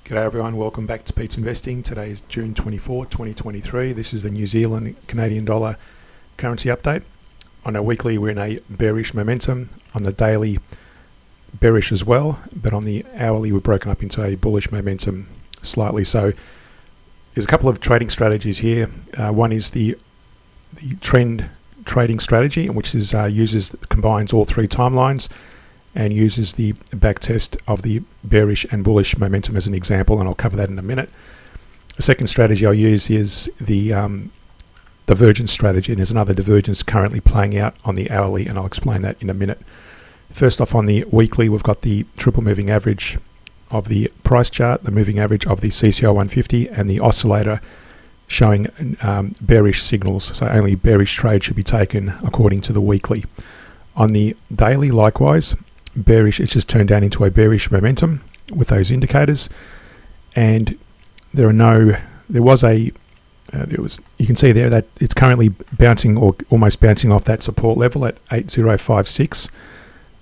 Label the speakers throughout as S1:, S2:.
S1: G'day everyone, welcome back to Pete's Investing. Today is June 24, 2023. This is the New Zealand Canadian dollar currency update. On our weekly we're in a bearish momentum, on the daily bearish as well, but on the hourly we're broken up into a bullish momentum slightly. So there's a couple of trading strategies here. One is the trend trading strategy, which is combines all three timelines and uses the back test of the bearish and bullish momentum as an example, and I'll cover that in a minute. The second strategy I'll use is the divergence strategy, and there's another divergence currently playing out on the hourly, and I'll explain that in a minute. First off, on the weekly, we've got the triple moving average of the price chart, the moving average of the CCI 150, and the oscillator showing bearish signals, so only bearish trade should be taken according to the weekly. On the daily, likewise, bearish, it's just turned down into a bearish momentum with those indicators, and you can see there that it's currently bouncing or almost bouncing off that support level at 8056,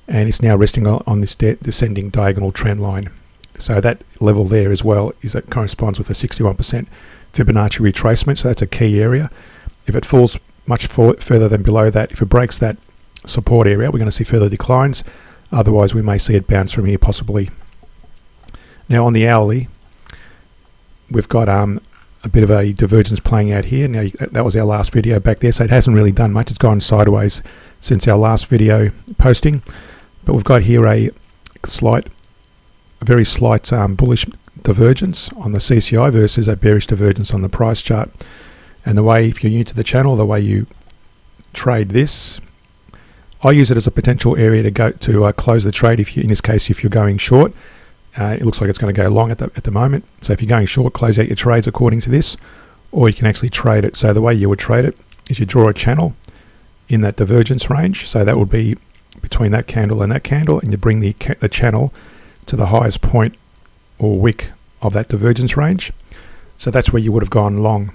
S1: and it's now resting on this descending diagonal trend line. So that level there as well that corresponds with a 61% Fibonacci retracement, so that's a key area. If it falls much further than below that, if it breaks that support area, we're going to see further declines. Otherwise, we may see it bounce from here possibly. Now on the hourly, we've got a bit of a divergence playing out here. Now that was our last video back there, so it hasn't really done much. It's gone sideways since our last video posting. But we've got here a very slight bullish divergence on the CCI versus a bearish divergence on the price chart. And the way, if you're new to the channel, the way you trade this, I use it as a potential area to go to close the trade. In this case, if you're going short, it looks like it's going to go long at the moment. So if you're going short, close out your trades according to this, or you can actually trade it. So the way you would trade it is you draw a channel in that divergence range. So that would be between that candle and that candle, and you bring the channel to the highest point or wick of that divergence range. So that's where you would have gone long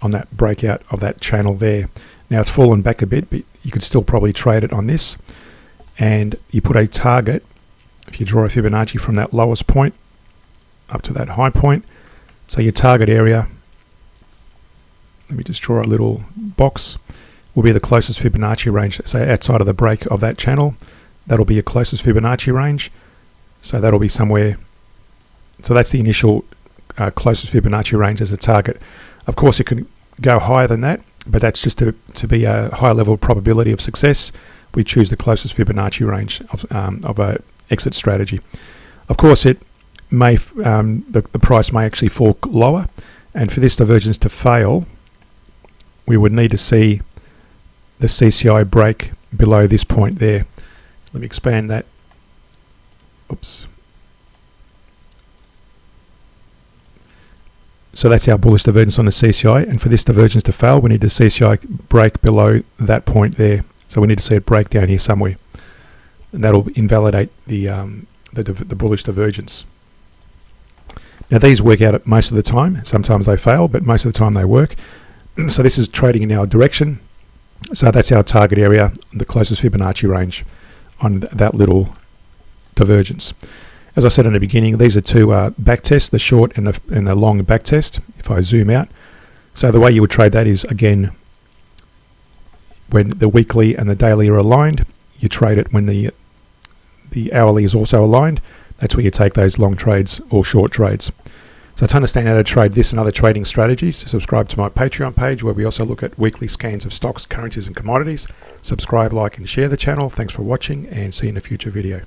S1: on that breakout of that channel there. Now it's fallen back a bit, but you could still probably trade it on this, and you put a target. If you draw a Fibonacci from that lowest point up to that high point, so your target area, let me just draw a little box, will be the closest Fibonacci range. So outside of the break of that channel, that'll be your closest Fibonacci range. So that'll be somewhere, so that's the initial closest Fibonacci range as a target. Of course, it can go higher than that, but that's just to be a high level probability of success. We choose the closest Fibonacci range of a exit strategy. Of course, it may the price may actually fall lower, and for this divergence to fail, we would need to see the CCI break below this point there. Let me expand that. Oops. So that's our bullish divergence on the CCI, and for this divergence to fail, we need the CCI break below that point there. So we need to see it break down here somewhere, and that'll invalidate the bullish divergence. Now these work out most of the time. Sometimes they fail, but most of the time they work. So this is trading in our direction. So that's our target area, the closest Fibonacci range on that little divergence. As I said in the beginning, these are two back tests, the short and the long back test, if I zoom out. So the way you would trade that is, again, when the weekly and the daily are aligned, you trade it when the hourly is also aligned. That's where you take those long trades or short trades. So to understand how to trade this and other trading strategies, subscribe to my Patreon page, where we also look at weekly scans of stocks, currencies and commodities. Subscribe, like and share the channel. Thanks for watching, and see you in a future video.